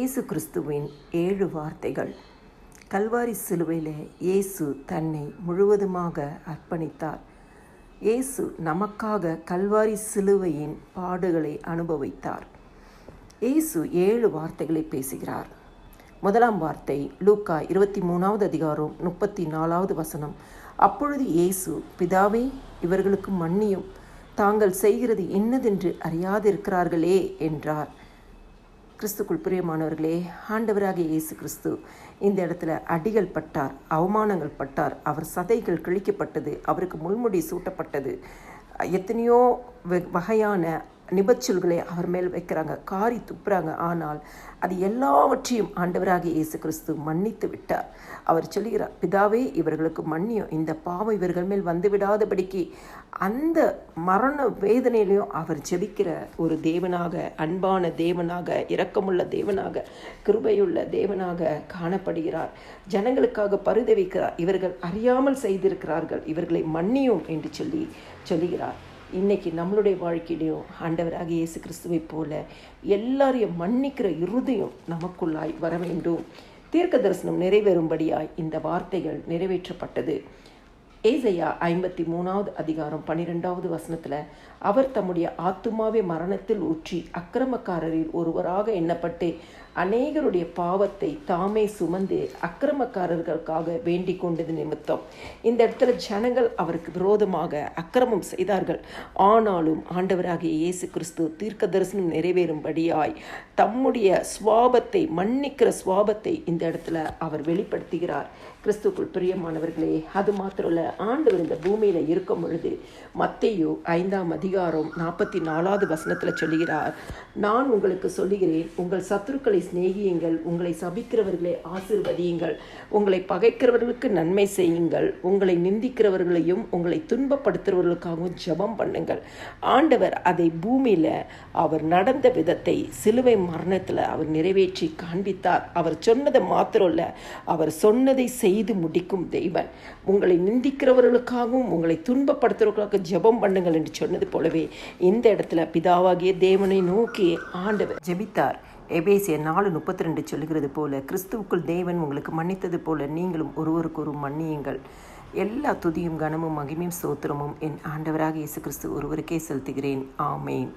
இயேசு கிறிஸ்துவின் 7 வார்த்தைகள். கல்வாரி சிலுவையில் இயேசு தன்னை முழுவதுமாக அர்ப்பணித்தார். இயேசு நமக்காக கல்வாரி சிலுவையின் பாடுகளை அனுபவித்தார். இயேசு 7 வார்த்தைகளை பேசுகிறார். முதலாம் வார்த்தை லூக்கா 23வது அதிகாரம் 34வது வசனம். அப்பொழுது இயேசு, பிதாவே, இவர்களுக்கு மன்னியும், தாங்கள் செய்கிறது இன்னதென்று அறியாதிருக்கிறார்களே என்றார். கிறிஸ்துக்குள் பிரியமானவர்களே, ஆண்டவராகிய இயேசு கிறிஸ்து இந்த இடத்துல அடிகள் பட்டார், அவமானங்கள் பட்டார், அவர் சதைகள் கிழிக்கப்பட்டது, அவருக்கு முள்முடி சூட்டப்பட்டது, எத்தனையோ வகையான நிபச்சொல்களை அவர் மேல் வைக்கிறாங்க, காரி துப்புறாங்க. ஆனால் அது எல்லாவற்றையும் ஆண்டவராகிய இயேசு கிறிஸ்து மன்னித்து விட்டார். அவர் சொல்கிறார், பிதாவே, இவர்களுக்கு மன்னியும், இந்த பாவம் இவர்கள் மேல் வந்துவிடாதபடிக்கு. அந்த மரண வேதனையிலையும் அவர் ஜெபிக்கிற ஒரு தேவனாக, அன்பான தேவனாக, இரக்கமுள்ள தேவனாக, கிருபையுள்ள தேவனாக காணப்படுகிறார். ஜனங்களுக்காக பரிதவிக்கிறார். இவர்கள் அறியாமல் செய்திருக்கிறார்கள், இவர்களை மன்னியும் என்று சொல்லுகிறார். இன்னைக்கு நம்மளுடைய வாழ்க்கையிலையும் ஆண்டவராகிய இயேசு கிறிஸ்துவை போல எல்லாரையும் மன்னிக்கிற இருதயம் நமக்குள்ளாய் வர வேண்டும். தீர்க்க தரிசனம் நிறைவேறும்படியாய் இந்த வார்த்தைகள் நிறைவேற்றப்பட்டது. ஏசாயா 53வது அதிகாரம் 12வது வசனத்தில், அவர் தம்முடைய ஆத்துமாவை மரணத்தில் ஊற்றி அக்கிரமக்காரரில் ஒருவராக எண்ணப்பட்டு அநேகருடைய பாவத்தை தாமே சுமந்து அக்கிரமக்காரர்களுக்காக வேண்டிக் கொண்டது நிமித்தம். இந்த இடத்துல ஜனங்கள் அவருக்கு விரோதமாக அக்கிரமம் செய்தார்கள். ஆனாலும் ஆண்டவராகிய இயேசு கிறிஸ்து தீர்க்க தரிசனம் நிறைவேறும்படியாய் தம்முடைய சுவாபத்தை, மன்னிக்கிற சுவாபத்தை இந்த இடத்துல அவர் வெளிப்படுத்துகிறார். கிறிஸ்துக்குள் பிரியமானவர்களே, அது மாத்திரமல்ல, ஆண்டவர் இந்த பூமியில் இருக்கும் பொழுது மத்தேயு 5ஆம் அதிகாரம் 44வது வசனத்தில் சொல்லுகிறார், நான் உங்களுக்கு சொல்லுகிறேன், உங்கள் சத்துருக்களை சிநேகியுங்கள், உங்களை சபிக்கிறவர்களை ஆசீர்வதியுங்கள், உங்களை பகைக்கிறவர்களுக்கு நன்மை செய்யுங்கள், உங்களை நிந்திக்கிறவர்களையும் உங்களை துன்பப்படுத்துகிறவர்களுக்காகவும் ஜெபம் பண்ணுங்கள். ஆண்டவர் அதை பூமியில் அவர் நடந்த விதத்தை சிலுவை மரணத்தில் அவர் நிறைவேற்றி காண்பித்தார். அவர் சொன்னதை மாத்திரம் இல்லை, அவர் சொன்னதை செய்து முடிக்கும் தெய்வன். உங்களை நிந்திக்கிறவர்களுக்காகவும் உங்களை துன்பப்படுத்துறவர்களுக்காக ஜெபம் பண்ணுங்கள் என்று சொன்னது போலவே இந்த இடத்துல பிதாவாகிய தேவனை நோக்கி ஆண்டவர் ஜெபித்தார். எபேசியர் 4:32 சொல்லுகிறது போல, கிறிஸ்துவுக்குள் தேவன் உங்களுக்கு மன்னித்தது போல நீங்களும் ஒருவருக்கொரு மன்னியுங்கள். எல்லா துதியும் கனமும் மகிமையும் ஸ்தோத்திரமும் என் ஆண்டவராக இயேசு கிறிஸ்து ஒருவருக்கே செலுத்துகிறேன். ஆமேன்.